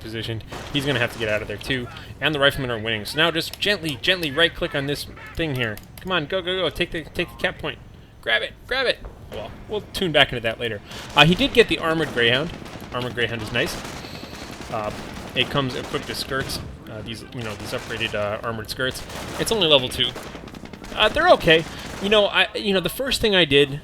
positioned. He's going to have to get out of there too. And the riflemen are winning. So now just gently, gently right-click on this thing here. Come on, go, go, go. Take the cap point. Grab it, grab it. Well, we'll tune back into that later. He did get the Armored Greyhound. Armored Greyhound is nice. It comes equipped with skirts. These upgraded armored skirts. It's only level 2. They're okay. The first thing I did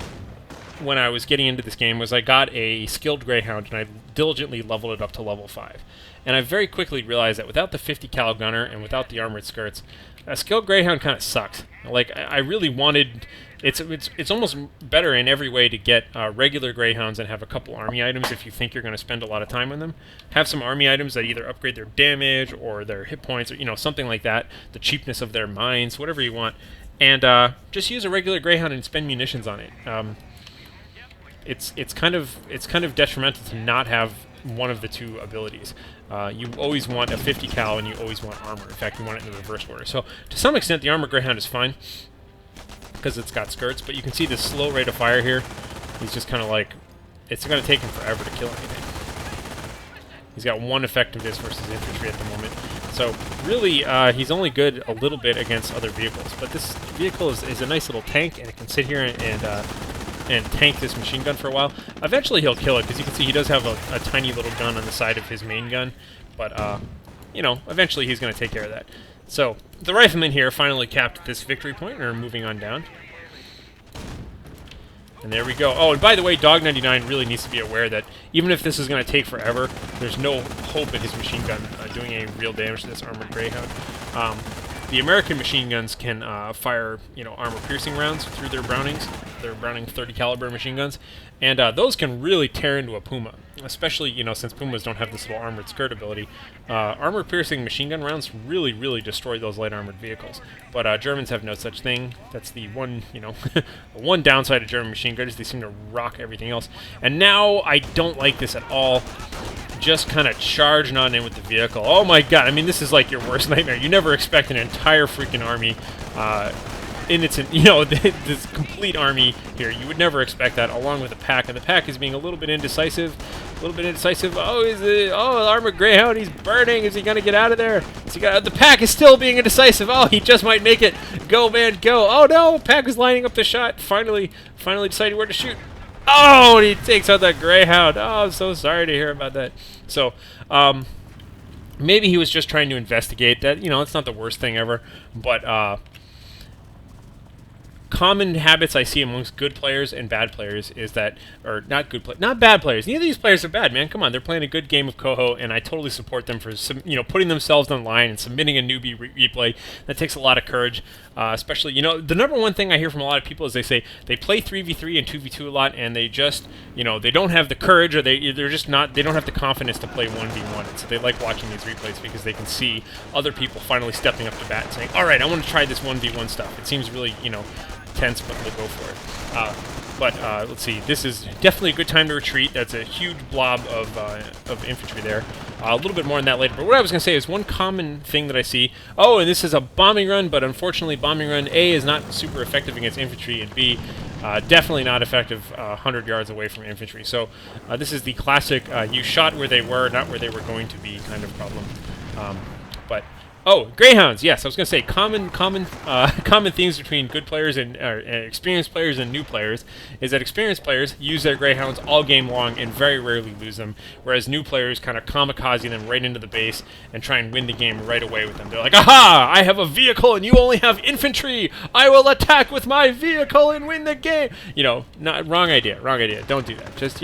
when I was getting into this game was I got a skilled Greyhound and I diligently leveled it up to level 5. And I very quickly realized that without the 50 cal gunner and without the armored skirts, a skilled Greyhound kind of sucks. Like, I really wanted... It's almost better in every way to get regular Greyhounds and have a couple army items if you think you're going to spend a lot of time on them. Have some army items that either upgrade their damage or their hit points or, something like that. The cheapness of their mines, whatever you want. And just use a regular Greyhound and spend munitions on it. It's kind of detrimental to not have one of the two abilities. You always want a 50 cal and you always want armor. In fact, you want it in the reverse order. So to some extent, the armor Greyhound is fine because it's got skirts, but you can see the slow rate of fire here. He's just kind of like, it's going to take him forever to kill anything. He's got 1 effectiveness versus infantry at the moment. So really, he's only good a little bit against other vehicles. But this vehicle is a nice little tank, and it can sit here and tank this machine gun for a while. Eventually he'll kill it, because you can see he does have a tiny little gun on the side of his main gun. But, eventually he's going to take care of that. So, the riflemen here finally capped this victory point, and are moving on down. And there we go. Oh, and by the way, Dog99 really needs to be aware that even if this is going to take forever, there's no hope in his machine gun doing any real damage to this armored Greyhound. The American machine guns can fire, armor-piercing rounds through their Brownings. Their Browning 30 caliber machine guns, and those can really tear into a Puma. Especially, since Pumas don't have this little armored skirt ability. Armor-piercing machine gun rounds really, really destroy those light armored vehicles. But Germans have no such thing. That's the one, the one downside of German machine guns. They seem to rock everything else. And now I don't like this at all. Just kind of charging on in with the vehicle. Oh my god, I mean, this is like your worst nightmare. You never expect an entire freaking army in its, this complete army here. You would never expect that, along with the pack. And the pack is being a little bit indecisive. Oh, Armored Greyhound, he's burning. Is he going to get out of there? The pack is still being indecisive. Oh, he just might make it. Go, man, go. Oh, no, pack is lining up the shot. Finally decided where to shoot. Oh, and he takes out that Greyhound. Oh, I'm so sorry to hear about that. So, maybe he was just trying to investigate that. It's not the worst thing ever. But, common habits I see amongst good players and bad players is that, or not bad players. Neither of these players are bad, man. Come on, they're playing a good game of Coho, and I totally support them for putting themselves on the line and submitting a newbie replay. That takes a lot of courage, especially the number one thing I hear from a lot of people is they say they play 3v3 and 2v2 a lot, and they just they don't have the courage, or they don't have the confidence to play 1v1. And so they like watching these replays because they can see other people finally stepping up to bat and saying, all right, I want to try this 1v1 stuff. It seems really tense, but we'll go for it. Let's see. This is definitely a good time to retreat. That's a huge blob of infantry there. A little bit more on that later. But what I was going to say is one common thing that I see. Oh, and this is a bombing run, but unfortunately, bombing run A is not super effective against infantry, and B, definitely not effective 100 yards away from infantry. So this is the classic you shot where they were, not where they were going to be kind of problem. Oh, Greyhounds. Yes, I was going to say common themes between good players and experienced players and new players is that experienced players use their Greyhounds all game long and very rarely lose them, whereas new players kind of kamikaze them right into the base and try and win the game right away with them. They're like, aha! I have a vehicle and you only have infantry. I will attack with my vehicle and win the game. Wrong idea. Don't do that. Just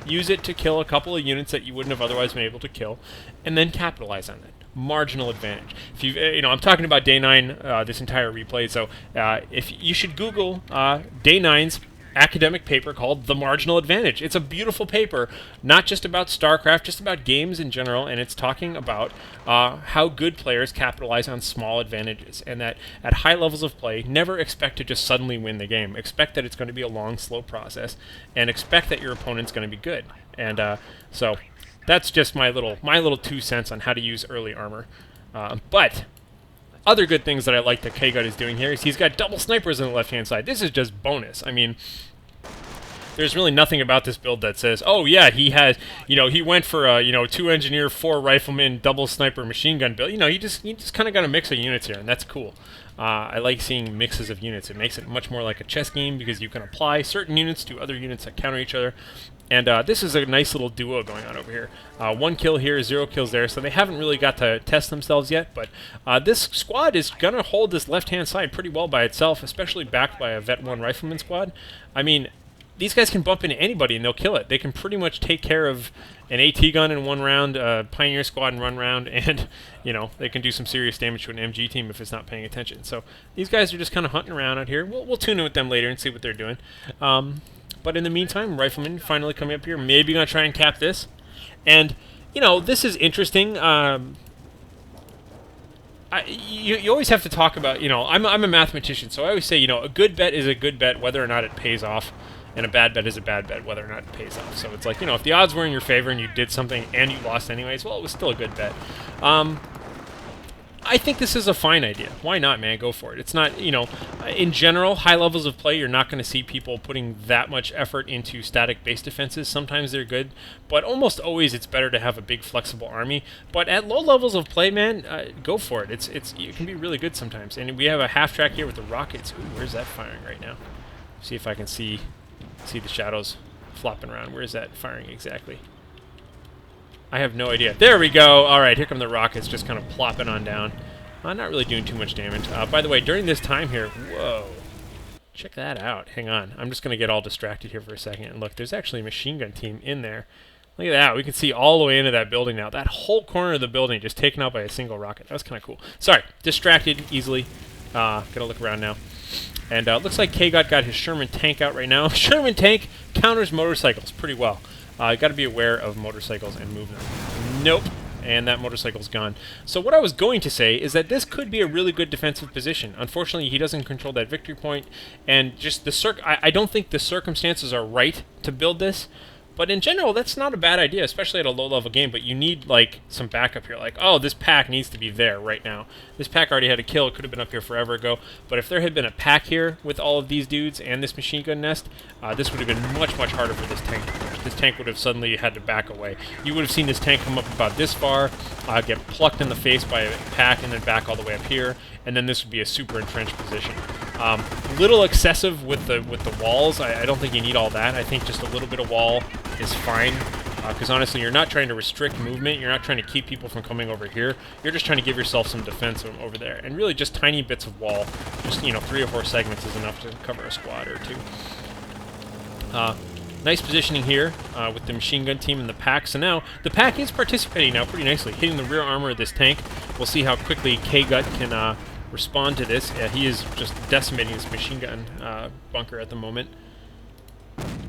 use it to kill a couple of units that you wouldn't have otherwise been able to kill, and then capitalize on that. Marginal advantage. If you, I'm talking about Day 9 this entire replay, so if you should Google Day 9's academic paper called The Marginal Advantage. It's a beautiful paper, not just about StarCraft, just about games in general, and it's talking about how good players capitalize on small advantages, and that at high levels of play, never expect to just suddenly win the game. Expect that it's going to be a long, slow process, and expect that your opponent's going to be good. And so that's just my little 2 cents on how to use early armor. But other good things that I like that Kgut is doing here is he's got double snipers on the left-hand side. This is just bonus. I mean, there's really nothing about this build that says, oh yeah, he has, he went for a, 2 engineer, 4 rifleman, double sniper machine gun build. You just kind of got a mix of units here, and that's cool. I like seeing mixes of units. It makes it much more like a chess game because you can apply certain units to other units that counter each other. And this is a nice little duo going on over here. 1 kill here, 0 kills there, so they haven't really got to test themselves yet, but this squad is going to hold this left-hand side pretty well by itself, especially backed by a Vet 1 Rifleman squad. I mean, these guys can bump into anybody and they'll kill it. They can pretty much take care of an AT gun in 1 round, a Pioneer squad in 1 round, and, they can do some serious damage to an MG team if it's not paying attention. So these guys are just kind of hunting around out here. We'll tune in with them later and see what they're doing. But in the meantime, Rifleman finally coming up here. Maybe going to try and cap this. And, this is interesting. You always have to talk about, I'm a mathematician, so I always say, a good bet is a good bet whether or not it pays off. And a bad bet is a bad bet whether or not it pays off. So it's like, if the odds were in your favor and you did something and you lost anyways, well, it was still a good bet. I think this is a fine idea. Why not, man? Go for it. It's not, in general, high levels of play, you're not going to see people putting that much effort into static base defenses. Sometimes they're good, but almost always it's better to have a big flexible army. But at low levels of play, man, go for it. It can be really good sometimes. And we have a half track here with the rockets. Ooh, where's that firing right now? See if I can see the shadows flopping around. Where is that firing exactly? I have no idea. There we go. All right, here come the rockets just kind of plopping on down. Not really doing too much damage. By the way, during this time here, whoa, check that out. Hang on. I'm just going to get all distracted here for a second. And look, there's actually a machine gun team in there. Look at that. We can see all the way into that building now. That whole corner of the building just taken out by a single rocket. That was kind of cool. Sorry, distracted easily. Gotta look around now. And looks like Kgut got his Sherman tank out right now. Sherman tank counters motorcycles pretty well. You got to be aware of motorcycles and movement. Nope. And that motorcycle's gone. So what I was going to say is that this could be a really good defensive position. Unfortunately, he doesn't control that victory point, and just I don't think the circumstances are right to build this. But in general, that's not a bad idea, especially at a low-level game. But you need, like, some backup here. Like, oh, this pack needs to be there right now. This pack already had a kill. It could have been up here forever ago. But if there had been a pack here with all of these dudes and this machine gun nest, this would have been much, much harder for this tank to push. This tank would have suddenly had to back away. You would have seen this tank come up about this far, get plucked in the face by a pack, and then back all the way up here. And then this would be a super entrenched position. Little excessive with the walls. I don't think you need all that. I think just a little bit of wall is fine, because honestly, you're not trying to restrict movement. You're not trying to keep people from coming over here. You're just trying to give yourself some defense over there. And really, just tiny bits of wall, just 3 or 4 segments is enough to cover a squad or 2. Nice positioning here with the machine gun team and the pack. So now, the pack is participating now pretty nicely, hitting the rear armor of this tank. We'll see how quickly Kgut can respond to this. He is just decimating this machine gun bunker at the moment.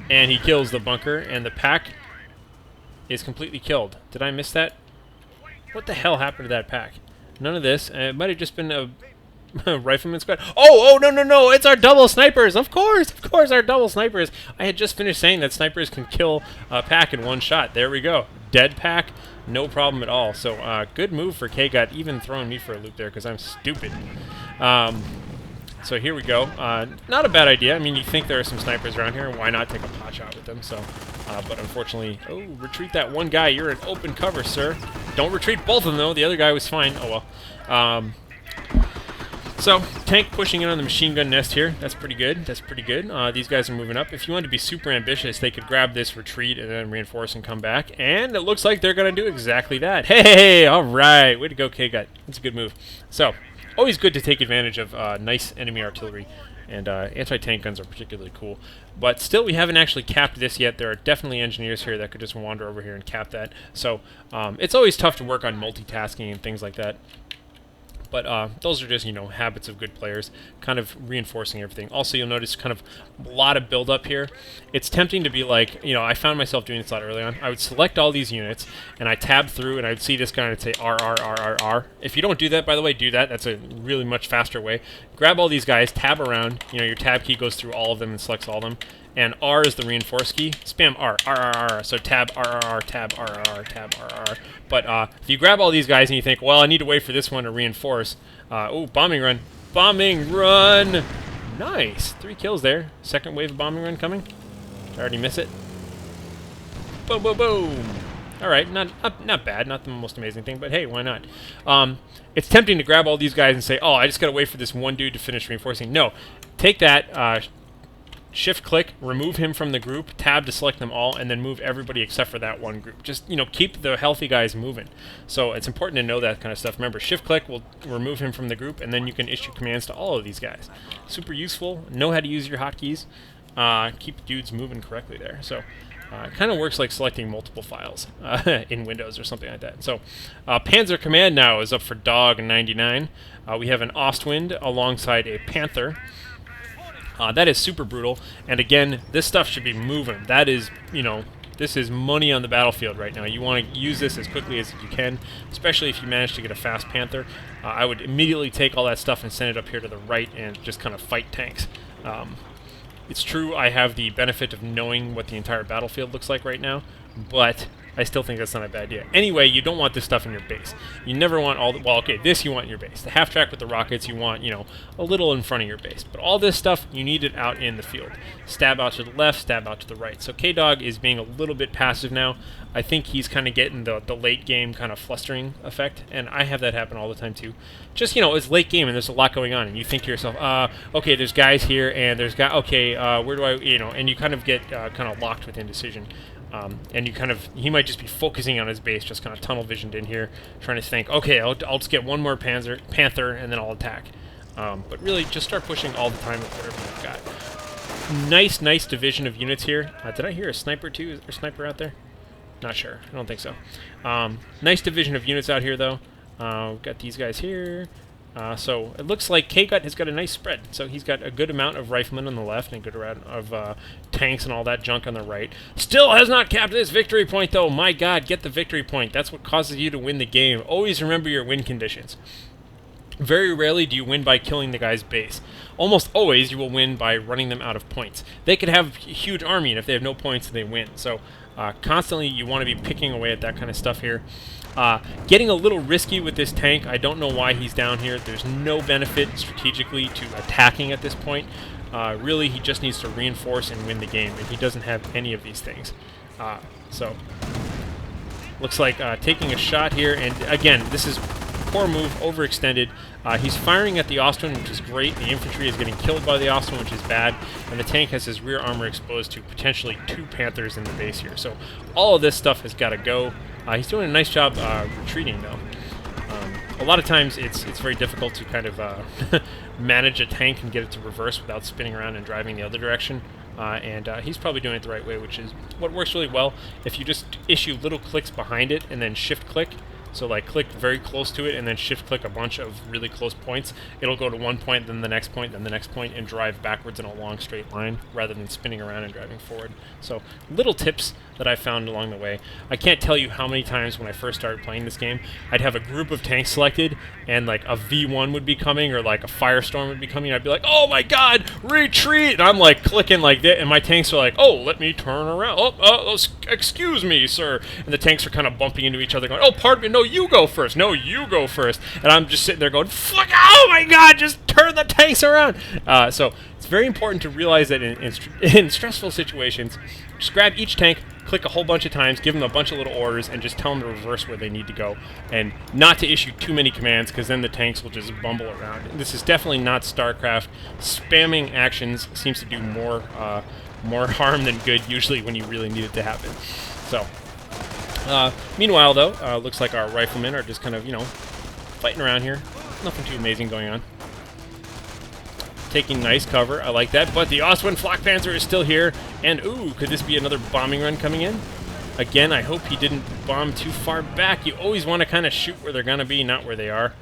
And he kills the bunker, and the pack is completely killed. Did I miss that? What the hell happened to that pack? None of this. It might have just been a rifleman squad. Oh, no, it's our double snipers. Of course, our double snipers. I had just finished saying that snipers can kill a pack in 1 shot. There we go. Dead pack, no problem at all. So, good move for Kgut, even throwing me for a loop there because I'm stupid. So here we go. Not a bad idea. I mean, you think there are some snipers around here. Why not take a pot shot with them? So, but unfortunately, retreat that one guy. You're in open cover, sir. Don't retreat both of them, though. The other guy was fine. Oh, well. So, tank pushing in on the machine gun nest here. That's pretty good. These guys are moving up. If you want to be super ambitious, they could grab this retreat and then reinforce and come back. And it looks like they're going to do exactly that. Hey, all right. Way to go, Kgut. That's a good move. So, always good to take advantage of nice enemy artillery. And anti-tank guns are particularly cool. But still, we haven't actually capped this yet. There are definitely engineers here that could just wander over here and cap that. So, it's always tough to work on multitasking and things like that. But those are just, habits of good players, kind of reinforcing everything. Also, you'll notice kind of a lot of build-up here. It's tempting to be like, I found myself doing this a lot early on. I would select all these units, and I tab through, and I would see this guy, and I'd say R, R, R, R, R. If you don't do that, by the way, do that. That's a really much faster way. Grab all these guys, tab around. Your tab key goes through all of them and selects all of them. And R is the reinforce key. Spam R, R, R, R. So tab R, R, R, tab R, R, R, tab R, R. But if you grab all these guys and you think, well, I need to wait for this one to reinforce. Ooh, bombing run. Bombing run! Nice. 3 kills there. Second wave of bombing run coming. Did I already miss it? Boom, boom, boom. All right, not bad, not the most amazing thing, but hey, why not? It's tempting to grab all these guys and say, oh, I just got to wait for this one dude to finish reinforcing. No, take that, shift-click, remove him from the group, tab to select them all, and then move everybody except for that one group. Just, you know, keep the healthy guys moving. So it's important to know that kind of stuff. Remember, shift-click will remove him from the group, and then you can issue commands to all of these guys. Super useful. Know how to use your hotkeys. Keep dudes moving correctly there. So it kind of works like selecting multiple files in Windows or something like that. So Panzer Command now is up for Dog99. We have an Ostwind alongside a Panther. That is super brutal, and again, this stuff should be moving. That is, you know, this is money on the battlefield right now. You want to use this as quickly as you can, especially if you manage to get a fast Panther. I would immediately take all that stuff and send it up here to the right and just kind of fight tanks. It's true I have the benefit of knowing what the entire battlefield looks like right now, but I still think that's not a bad idea. Anyway, you don't want this stuff in your base. You never want all the... Well, okay, this you want in your base. The half-track with the rockets you want, you know, a little in front of your base. But all this stuff, you need it out in the field. Stab out to the left, stab out to the right. So K-Dog is being a little bit passive now. I think he's kind of getting the late game kind of flustering effect, and I have that happen all the time too. Just, you know, it's late game and there's a lot going on, and you think to yourself, okay, there's guys here, and there's guys... Okay, where do I... You know, and you kind of get kind of locked with indecision. And you kind of, he might just be focusing on his base, just kind of tunnel visioned in here, trying to think, okay, I'll just get one more Panther, and then I'll attack. But really, just start pushing all the time with whatever you've got. Nice division of units here. Did I hear a sniper too? Is there a sniper out there? Not sure. I don't think so. Nice division of units out here, though. We've got these guys here. So it looks like Kgut has got a nice spread. So he's got a good amount of riflemen on the left and a good amount of tanks and all that junk on the right. Still has not capped this victory point, though. My God, get the victory point. That's what causes you to win the game. Always remember your win conditions. Very rarely do you win by killing the guy's base. Almost always you will win by running them out of points. They could have a huge army, and if they have no points, they win. So constantly you want to be picking away at that kind of stuff here. Getting a little risky with this tank. I don't know why he's down here. There's no benefit strategically to attacking at this point. Really, he just needs to reinforce and win the game, and he doesn't have any of these things. So, looks like taking a shot here, and again, this is poor move, overextended. He's firing at the Ostwind, which is great. The infantry is getting killed by the Ostwind, which is bad, and the tank has his rear armor exposed to potentially 2 Panthers in the base here. So all of this stuff has got to go. He's doing a nice job retreating, though. A lot of times it's very difficult to kind of manage a tank and get it to reverse without spinning around and driving the other direction. And he's probably doing it the right way, which is what works really well. If you just issue little clicks behind it and then shift-click, so like click very close to it and then shift-click a bunch of really close points, it'll go to one point, then the next point, then the next point, and drive backwards in a long straight line rather than spinning around and driving forward. So little tips that I found along the way. I can't tell you how many times when I first started playing this game, I'd have a group of tanks selected, and like a V1 would be coming, or like a Firestorm would be coming, and I'd be like, oh my God, retreat! And I'm like clicking like that, and my tanks are like, oh, let me turn around. Oh, excuse me, sir. And the tanks are kind of bumping into each other going, oh, pardon me, no, you go first. No, you go first. And I'm just sitting there going, fuck, oh my God, just turn the tanks around. So it's very important to realize that in stressful situations, just grab each tank, click a whole bunch of times, give them a bunch of little orders, and just tell them to reverse where they need to go, and not to issue too many commands, because then the tanks will just bumble around. This is definitely not StarCraft. Spamming actions seems to do more harm than good, usually when you really need it to happen. So, meanwhile, though, looks like our riflemen are just kind of, you know, fighting around here. Nothing too amazing going on. Taking nice cover, I like that, but the Ostwind Flak Panzer is still here, and ooh, could this be another bombing run coming in? Again, I hope he didn't bomb too far back. You always want to kind of shoot where they're going to be, not where they are.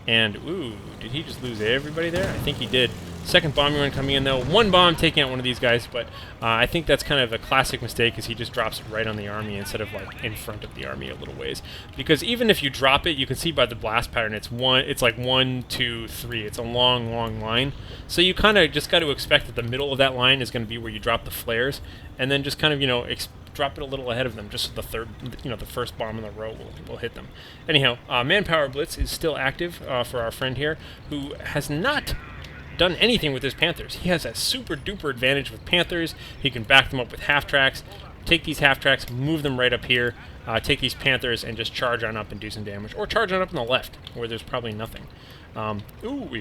And ooh, did he just lose everybody there? I think he did. Second bombing run coming in, though. One bomb taking out one of these guys, but I think that's kind of a classic mistake, because he just drops it right on the army instead of like in front of the army a little ways. Because even if you drop it, you can see by the blast pattern, it's like 1, 2, 3. It's a long line. So you kind of just got to expect that the middle of that line is going to be where you drop the flares, and then just kind of, you know, drop it a little ahead of them, just so the first bomb in the row will hit them. Anyhow, Manpower Blitz is still active for our friend here, who has not done anything with his Panthers. He has a super duper advantage with Panthers. He can back them up with half tracks, take these half tracks, move them right up here, take these Panthers and just charge on up and do some damage, or charge on up on the left where there's probably nothing. Ooh, we